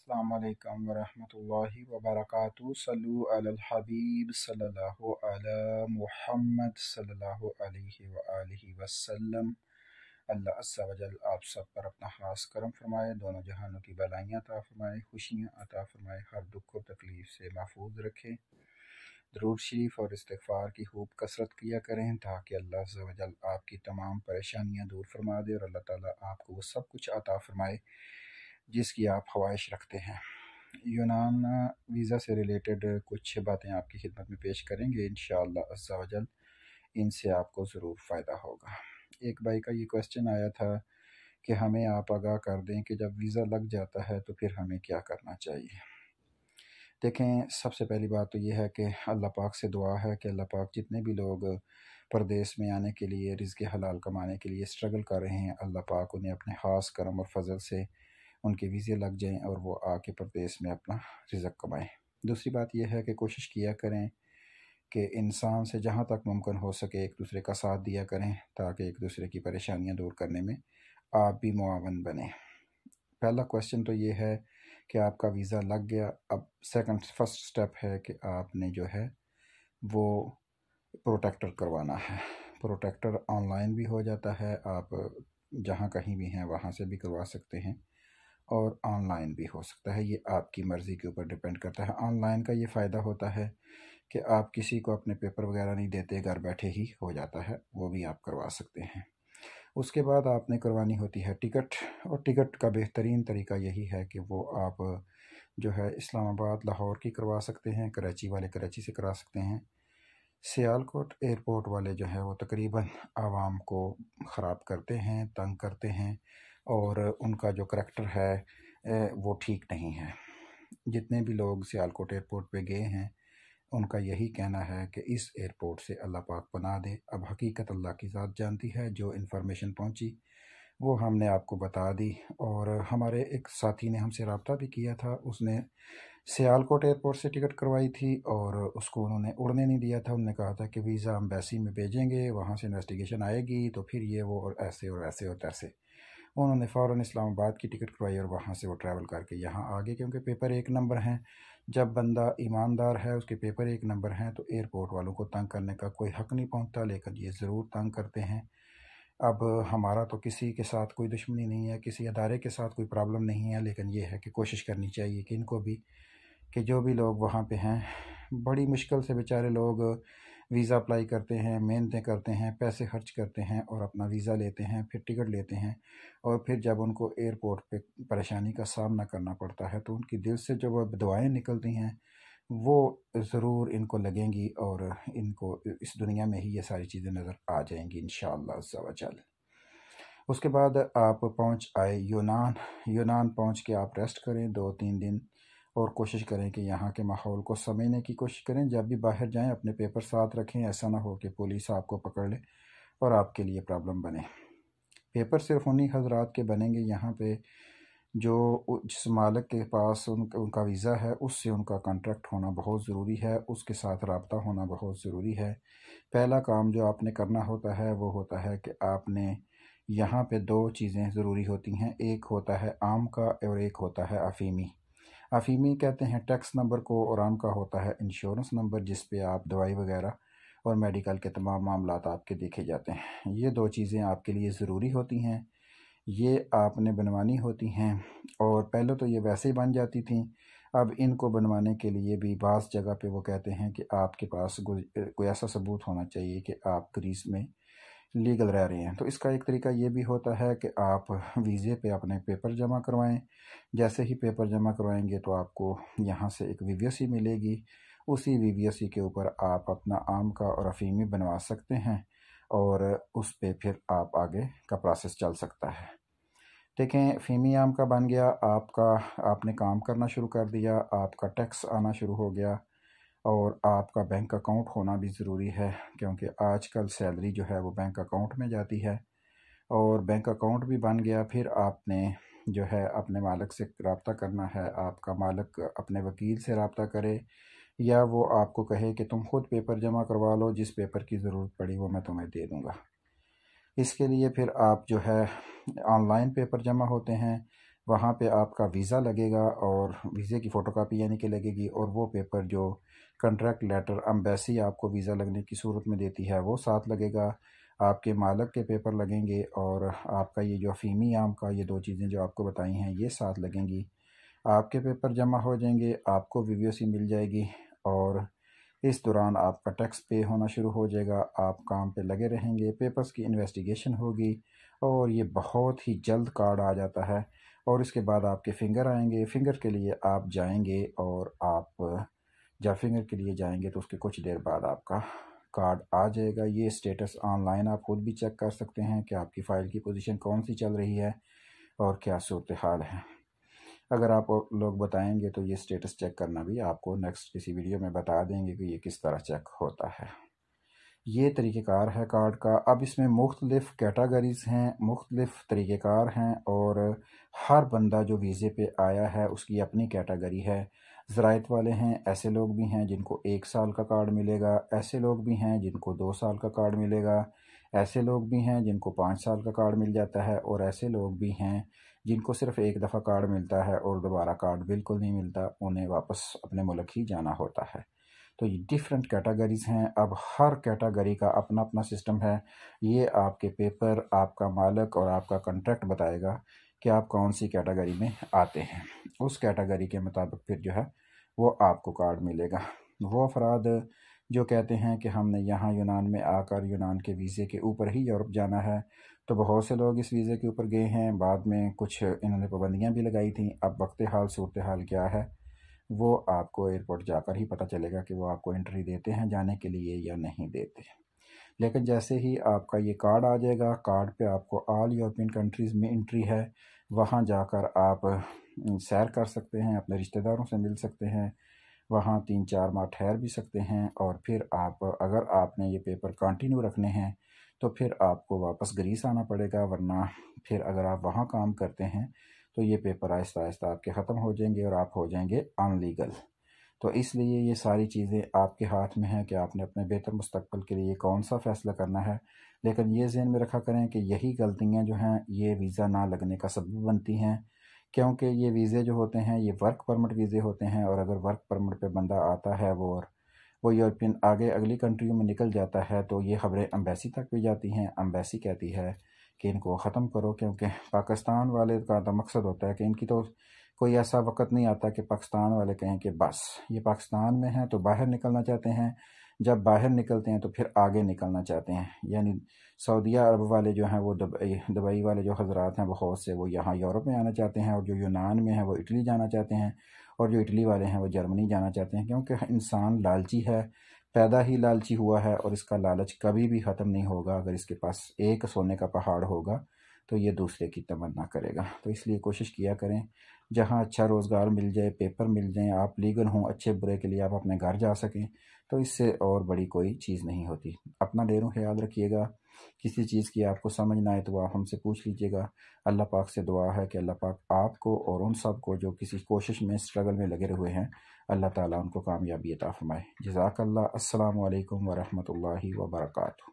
अस्सलाम वालेकुम वरहमतुल्लाहि वबरकातुहू। सल्लु अलल हबीब सल्लल्लाहु अला मुहम्मद सल्लल्लाहु अलैहि व आलिहि वसल्लम। अल्लाह अज़्ज़ा व जल आप सब पर अपना खास करम फरमाए, दोनों जहानों की भलाइयाँ अता फरमाए, खुशियाँ अता फरमाए, हर दुख और तकलीफ़ से महफूज रखे। दरूद शरीफ और इस्तिग़फ़ार की खूब कसरत किया करें ताकि अल्लाह अज़्ज़ा व जल आपकी तमाम परेशानियाँ दूर फरमा दे और अल्लाह ताला आपको वो सब कुछ अता फरमाए जिसकी आप ख्वाहिश रखते हैं। यूनान वीज़ा से रिलेटेड कुछ बातें आपकी खिदमत में पेश करेंगे इंशाअल्लाह अज़्ज़ा व जल, इनसे आपको ज़रूर फ़ायदा होगा। एक भाई का ये क्वेश्चन आया था कि हमें आप आगाह कर दें कि जब वीज़ा लग जाता है तो फिर हमें क्या करना चाहिए। देखें, सबसे पहली बात तो ये है कि अल्लाह पाक से दुआ है कि अल्लाह पाक जितने भी लोग परदेश में आने के लिए, रिज़्क़ हलाल कमाने के लिए स्ट्रगल कर रहे हैं, अल्लाह पाक उन्हें अपने ख़ास करम और फजल से उनके वीज़े लग जाएं और वो आके परदेश में अपना रिज़्क़ कमाएं। दूसरी बात यह है कि कोशिश किया करें कि इंसान से जहाँ तक मुमकिन हो सके एक दूसरे का साथ दिया करें ताकि एक दूसरे की परेशानियाँ दूर करने में आप भी मुआवन बने। पहला क्वेश्चन तो ये है कि आपका वीज़ा लग गया। अब फर्स्ट स्टेप है कि आपने जो है वो प्रोटेक्टर करवाना है। प्रोटेक्टर ऑनलाइन भी हो जाता है, आप जहाँ कहीं भी हैं वहाँ से भी करवा सकते हैं और ऑनलाइन भी हो सकता है, ये आपकी मर्ज़ी के ऊपर डिपेंड करता है। ऑनलाइन का ये फ़ायदा होता है कि आप किसी को अपने पेपर वगैरह नहीं देते, घर बैठे ही हो जाता है, वो भी आप करवा सकते हैं। उसके बाद आपने करवानी होती है टिकट, और टिकट का बेहतरीन तरीका यही है कि वो आप जो है इस्लामाबाद, लाहौर की करवा सकते हैं, कराची वाले कराची से करा सकते हैं। सियालकोट एयरपोर्ट वाले जो है वो तकरीबन आवाम को ख़राब करते हैं, तंग करते हैं और उनका जो करैक्टर है वो ठीक नहीं है। जितने भी लोग सियालकोट एयरपोर्ट पे गए हैं उनका यही कहना है कि इस एयरपोर्ट से अल्लाह पाक पनाह दे। अब हकीकत अल्लाह की ज़ात जानती है, जो इन्फॉर्मेशन पहुंची वो हमने आपको बता दी। और हमारे एक साथी ने हमसे रब्ता भी किया था, उसने सियालकोट एयरपोर्ट से टिकट करवाई थी और उसको उन्होंने उड़ने नहीं दिया था। उन्होंने कहा था कि वीज़ा एम्बेसी में भेजेंगे, वहाँ से इन्वेस्टिगेशन आएगी तो फिर ये वो और ऐसे और ऐसे और तैसे। उन्होंने फ़ौरन इस्लामाबाद की टिकट करवाई और वहाँ से वो ट्रैवल करके यहाँ आ गए, क्योंकि पेपर एक नंबर हैं। जब बंदा ईमानदार है, उसके पेपर एक नंबर हैं, तो एयरपोर्ट वालों को तंग करने का कोई हक़ नहीं पहुँचता, लेकिन ये ज़रूर तंग करते हैं। अब हमारा तो किसी के साथ कोई दुश्मनी नहीं है, किसी अदारे के साथ कोई प्रॉब्लम नहीं है, लेकिन ये है कि कोशिश करनी चाहिए कि इनको भी, कि जो भी लोग वहाँ पे हैं, बड़ी मुश्किल से बेचारे लोग वीज़ा अप्लाई करते हैं, मेहनतें करते हैं, पैसे खर्च करते हैं और अपना वीज़ा लेते हैं, फिर टिकट लेते हैं, और फिर जब उनको एयरपोर्ट पे परेशानी का सामना करना पड़ता है तो उनकी दिल से जो वो दुआएं निकलती हैं वो ज़रूर इनको लगेंगी और इनको इस दुनिया में ही ये सारी चीज़ें नज़र आ जाएंगी इंशाअल्लाह अज़्ज़ा व जल। उसके बाद आप पहुंच आए यूनान। यूनान पहुंच के आप रेस्ट करें 2-3 दिन और कोशिश करें कि यहाँ के माहौल को समझने की कोशिश करें। जब भी बाहर जाएं अपने पेपर साथ रखें, ऐसा ना हो कि पुलिस आपको पकड़ ले और आपके लिए प्रॉब्लम बने। पेपर सिर्फ उन्हीं हजरात के बनेंगे यहाँ पे जो जिस मालिक के पास उनका वीज़ा है उससे उनका कॉन्ट्रैक्ट होना बहुत ज़रूरी है, उसके साथ रब्ता होना बहुत ज़रूरी है। पहला काम जो आपने करना होता है वो होता है कि आपने यहाँ पे 2 चीज़ें ज़रूरी होती हैं, एक होता है आम का और एक होता है अफीमी। अफीमी कहते हैं टैक्स नंबर को, और आम का होता है इंश्योरेंस नंबर, जिस पे आप दवाई वगैरह और मेडिकल के तमाम मामलात आपके देखे जाते हैं। ये 2 चीज़ें आपके लिए ज़रूरी होती हैं, ये आपने बनवानी होती हैं। और पहले तो ये वैसे ही बन जाती थी, अब इनको बनवाने के लिए भी बाज़ जगह पे वो कहते हैं कि आपके पास कोई ऐसा सबूत होना चाहिए कि आप ग्रीस में लीगल रह रहे हैं। तो इसका एक तरीका ये भी होता है कि आप वीज़े पे अपने पेपर जमा करवाएं। जैसे ही पेपर जमा करवाएंगे तो आपको यहाँ से एक वीवीओसी मिलेगी, उसी वीवीओसी के ऊपर आप अपना आम का और अफीमी बनवा सकते हैं और उस पे फिर आप आगे का प्रोसेस चल सकता है। देखें, फीमी आम का बन गया, आपने काम करना शुरू कर दिया, आपका टैक्स आना शुरू हो गया और आपका बैंक अकाउंट होना भी ज़रूरी है, क्योंकि आजकल सैलरी जो है वो बैंक अकाउंट में जाती है। और बैंक अकाउंट भी बन गया, फिर आपने जो है अपने मालिक से रब्ता करना है। आपका मालिक अपने वकील से रब्ता करे या वो आपको कहे कि तुम खुद पेपर जमा करवा लो, जिस पेपर की ज़रूरत पड़ी वो मैं तुम्हें दे दूँगा। इसके लिए फिर आप जो है ऑनलाइन पेपर जमा होते हैं, وہاں پہ آپ کا ویزا لگے گا اور ویزے کی فوٹو کاپی یعنی کہ لگے گی، اور وہ پیپر جو کنٹریکٹ لیٹر امبیسی آپ کو ویزا لگنے کی صورت میں دیتی ہے وہ ساتھ لگے گا، آپ کے مالک کے پیپر لگیں گے، اور آپ کا یہ جو فیمی عام کا یہ 2 چیزیں جو آپ کو بتائی ہیں یہ ساتھ لگیں گی۔ آپ کے پیپر جمع ہو جائیں گے، آپ کو وی وی او سی مل جائے گی، اور اس دوران آپ کا ٹیکس پے ہونا شروع ہو جائے گا۔ آپ کام پہ لگے رہیں گے، پیپرز کی انویسٹیگیشن ہوگی، اور یہ بہت ہی جلد کارڈ آ جاتا ہے، اور اس کے بعد آپ کے فنگر آئیں گے۔ فنگر کے لیے آپ جائیں گے، اور آپ جب فنگر کے لیے جائیں گے تو اس کے کچھ دیر بعد آپ کا کارڈ آ جائے گا۔ یہ سٹیٹس آن لائن آپ خود بھی چیک کر سکتے ہیں کہ آپ کی فائل کی پوزیشن کون سی چل رہی ہے اور کیا صورتحال ہے۔ اگر آپ لوگ بتائیں گے تو یہ سٹیٹس چیک کرنا بھی آپ کو نیکسٹ کسی ویڈیو میں بتا دیں گے کہ یہ کس طرح چیک ہوتا ہے۔ یہ طریقہ کار ہے کارڈ کا۔ اب اس میں مختلف کیٹاگریز ہیں، مختلف طریقہ کار ہیں، اور ہر بندہ جو ویزے پہ آیا ہے اس کی اپنی کیٹاگری ہے۔ ذرائع والے ہیں، ایسے لوگ بھی ہیں جن کو 1 سال کا کارڈ ملے گا، ایسے لوگ بھی ہیں جن کو 2 سال کا کارڈ ملے گا، ایسے لوگ بھی ہیں جن کو 5 سال کا کارڈ مل جاتا ہے، اور ایسے لوگ بھی ہیں جن کو صرف 1 دفعہ کارڈ ملتا ہے اور دوبارہ کارڈ بالکل نہیں ملتا، انہیں واپس اپنے ملک ہی جانا ہوتا ہے۔ تو یہ ڈیفرنٹ کیٹاگریز ہیں۔ اب ہر کیٹاگری کا اپنا اپنا سسٹم ہے۔ یہ آپ کے پیپر، آپ کا مالک اور آپ کا کنٹریکٹ بتائے گا کہ آپ کون سی کیٹاگری میں آتے ہیں۔ اس کیٹاگری کے مطابق پھر جو ہے وہ آپ کو کارڈ ملے گا۔ وہ افراد جو کہتے ہیں کہ ہم نے یہاں یونان میں آ کر یونان کے ویزے کے اوپر ہی یورپ جانا ہے، تو بہت سے لوگ اس ویزے کے اوپر گئے ہیں، بعد میں کچھ انہوں نے پابندیاں بھی لگائی تھیں۔ اب وقت حال صورتحال کیا ہے وہ آپ کو ایئرپورٹ جا کر ہی پتہ چلے گا کہ وہ آپ کو انٹری دیتے ہیں جانے کے لیے یا نہیں دیتے۔ لیکن جیسے ہی آپ کا یہ کارڈ آ جائے گا، کارڈ پہ آپ کو آل یورپین کنٹریز میں انٹری ہے، وہاں جا کر آپ سیر کر سکتے ہیں، اپنے رشتہ داروں سے مل سکتے ہیں، وہاں 3-4 ماہ ٹھہر بھی سکتے ہیں، اور پھر آپ اگر آپ نے یہ پیپر کنٹینیو رکھنے ہیں تو پھر آپ کو واپس گریس آنا پڑے گا، ورنہ پھر اگر آپ وہاں کام کرتے ہیں تو یہ پیپر آہستہ آہستہ آپ کے ختم ہو جائیں گے اور آپ ہو جائیں گے ان لیگل۔ تو اس لیے یہ ساری چیزیں آپ کے ہاتھ میں ہیں کہ آپ نے اپنے بہتر مستقبل کے لیے کون سا فیصلہ کرنا ہے، لیکن یہ ذہن میں رکھا کریں کہ یہی غلطیاں جو ہیں یہ ویزا نہ لگنے کا سبب بنتی ہیں، کیونکہ یہ ویزے جو ہوتے ہیں یہ ورک پرمٹ ویزے ہوتے ہیں، اور اگر ورک پرمٹ پہ بندہ آتا ہے وہ یورپین آگے اگلی کنٹریوں میں نکل جاتا ہے تو یہ خبریں امبیسی تک بھی جاتی ہیں۔ امبیسی کہتی ہے کہ ان کو ختم کرو، کیونکہ پاکستان والے کا تو مقصد ہوتا ہے کہ ان کی تو کوئی ایسا وقت نہیں آتا کہ پاکستان والے کہیں کہ بس یہ پاکستان میں ہیں تو باہر نکلنا چاہتے ہیں، جب باہر نکلتے ہیں تو پھر آگے نکلنا چاہتے ہیں۔ یعنی سعودیہ عرب والے جو ہیں وہ دبئی والے جو حضرات ہیں بہت سے وہ یہاں یورپ میں آنا چاہتے ہیں، اور جو یونان میں ہیں وہ اٹلی جانا چاہتے ہیں، اور جو اٹلی والے ہیں وہ جرمنی جانا چاہتے ہیں، کیونکہ انسان لالچی ہے، پیدا ہی لالچی ہوا ہے، اور اس کا لالچ کبھی بھی ختم نہیں ہوگا۔ اگر اس کے پاس ایک سونے کا پہاڑ ہوگا تو یہ دوسرے کی تمنا کرے گا۔ تو اس لیے کوشش کیا کریں جہاں اچھا روزگار مل جائے، پیپر مل جائیں، آپ لیگل ہوں، اچھے برے کے لیے آپ اپنے گھر جا سکیں، تو اس سے اور بڑی کوئی چیز نہیں ہوتی۔ اپنا ڈیروں خیال رکھیے گا، کسی چیز کی آپ کو سمجھ نہ آئے تو آپ ہم سے پوچھ لیجیے گا۔ اللہ پاک سے دعا ہے کہ اللہ پاک آپ کو اور ان سب کو جو کسی کوشش میں اسٹرگل میں لگے ہوئے ہیں، اللہ تعالیٰ ان کو کامیابی عطا فرمائے۔ جزاک اللہ۔ السلام علیکم ورحمۃ اللہ وبرکاتہ۔